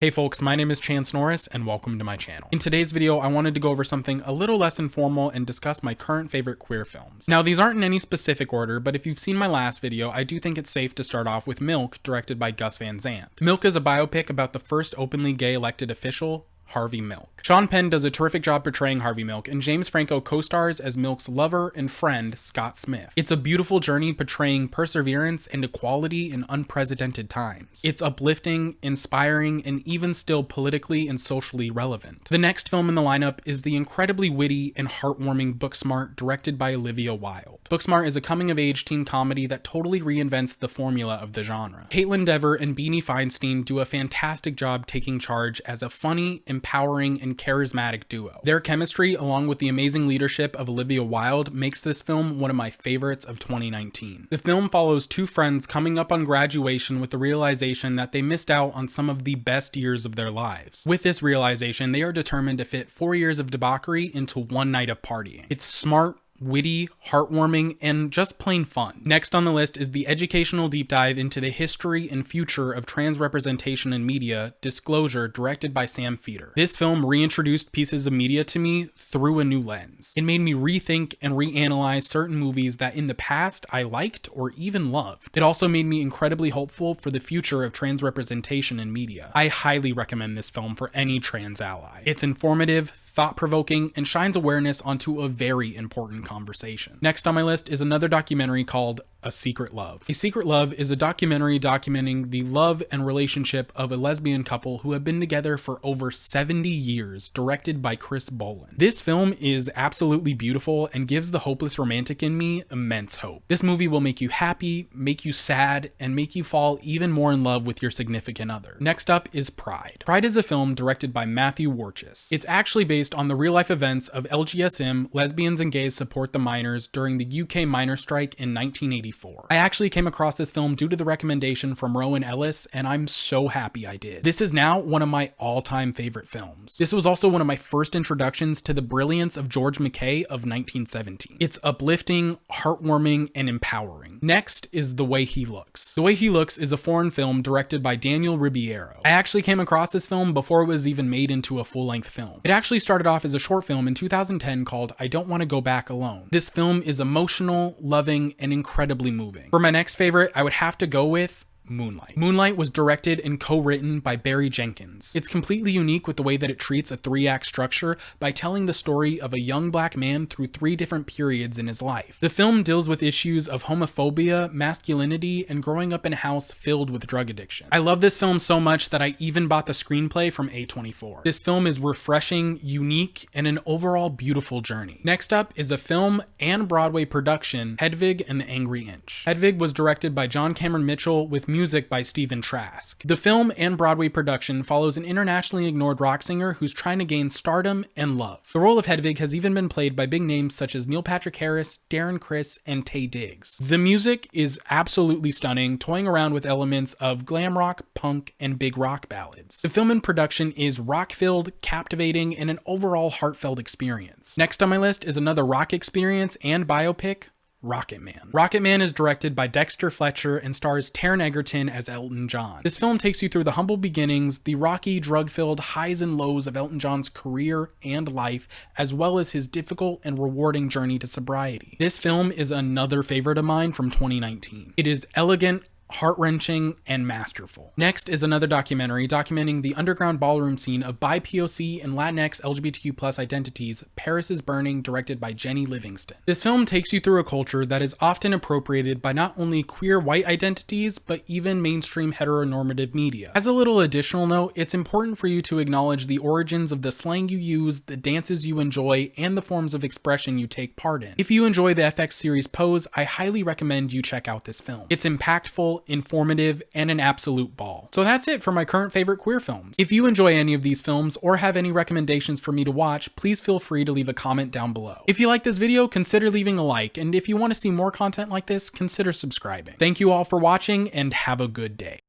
Hey folks, my name is Norris and welcome to my channel. In today's video, I wanted to go over something a little less informal and discuss my current favorite queer films. Now these aren't in any specific order, but if you've seen my last video, I do think it's safe to start off with Milk, directed by Gus Van Sant. Milk is a biopic about the first openly gay elected official, Harvey Milk. Sean Penn does a terrific job portraying Harvey Milk, and James Franco co-stars as Milk's lover and friend, Scott Smith. It's a beautiful journey portraying perseverance and equality in unprecedented times. It's uplifting, inspiring, and even still politically and socially relevant. The next film in the lineup is the incredibly witty and heartwarming Booksmart, directed by Olivia Wilde. Booksmart is a coming-of-age teen comedy that totally reinvents the formula of the genre. Caitlin Dever and Beanie Feinstein do a fantastic job taking charge as a funny, empowering, and charismatic duo. Their chemistry, along with the amazing leadership of Olivia Wilde, makes this film one of my favorites of 2019. The film follows two friends coming up on graduation with the realization that they missed out on some of the best years of their lives. With this realization, they are determined to fit 4 years of debauchery into one night of partying. It's smart, witty, heartwarming, and just plain fun. Next on the list is the educational deep dive into the history and future of trans representation in media, Disclosure, directed by Sam Feder. This film reintroduced pieces of media to me through a new lens. It made me rethink and reanalyze certain movies that in the past I liked or even loved. It also made me incredibly hopeful for the future of trans representation in media. I highly recommend this film for any trans ally. It's informative, thought-provoking, and shines awareness onto a very important conversation. Next on my list is another documentary called A Secret Love. A Secret Love is a documentary documenting the love and relationship of a lesbian couple who have been together for over 70 years, directed by Bolan. This film is absolutely beautiful and gives the hopeless romantic in me immense hope. This movie will make you happy, make you sad, and make you fall even more in love with your significant other. Next up is Pride. Pride is a film directed by Matthew Warchus. It's actually based on the real-life events of LGSM, Lesbians and Gays Support the Miners, during the UK miners' strike in 1984. I actually came across this film due to the recommendation from Rowan Ellis, and I'm so happy I did. This is now one of my all-time favorite films. This was also one of my first introductions to the brilliance of George McKay of 1917. It's uplifting, heartwarming, and empowering. Next is The Way He Looks. The Way He Looks is a foreign film directed by Daniel Ribeiro. I actually came across this film before it was even made into a full-length film. It actually started off as a short film in 2010 called I Don't Want to Go Back Alone. This film is emotional, loving, and incredibly moving. For my next favorite, I would have to go with Moonlight. Moonlight was directed and co-written by Jenkins. It's completely unique with the way that it treats a 3-act structure by telling the story of a young black man through 3 different periods in his life. The film deals with issues of homophobia, masculinity, and growing up in a house filled with drug addiction. I love this film so much that I even bought the screenplay from A24. This film is refreshing, unique, and an overall beautiful journey. Next up is a film and Broadway production, Hedwig and the Angry Inch. Hedwig was directed by John Cameron Mitchell with music by Stephen Trask. The film and Broadway production follows an internationally ignored rock singer who's trying to gain stardom and love. The role of Hedwig has even been played by big names such as Neil Patrick Harris, Darren Criss, and Taye Diggs. The music is absolutely stunning, toying around with elements of glam rock, punk, and big rock ballads. The film and production is rock-filled, captivating, and an overall heartfelt experience. Next on my list is another rock experience and biopic, Rocketman. Rocketman is directed by Dexter, Fletcher, and stars Taron Egerton as Elton John. This film takes you through the humble beginnings, the rocky, drug-filled highs and lows of Elton John's career and life, as well as his difficult and rewarding journey to sobriety. This film is another favorite of mine from 2019. It is elegant, heart-wrenching, and masterful. Next is another documentary documenting the underground ballroom scene of BIPOC and Latinx LGBTQ+ identities, Paris is Burning, directed by Jennie Livingston. This film takes you through a culture that is often appropriated by not only queer white identities, but even mainstream heteronormative media. As a little additional note, it's important for you to acknowledge the origins of the slang you use, the dances you enjoy, and the forms of expression you take part in. If you enjoy the FX series Pose, I highly recommend you check out this film. It's impactful, informative, and an absolute ball. So that's it for my current favorite queer films. If you enjoy any of these films or have any recommendations for me to watch, please feel free to leave a comment down below. If you like this video, consider leaving a like, and if you want to see more content like this, consider subscribing. Thank you all for watching, and have a good day.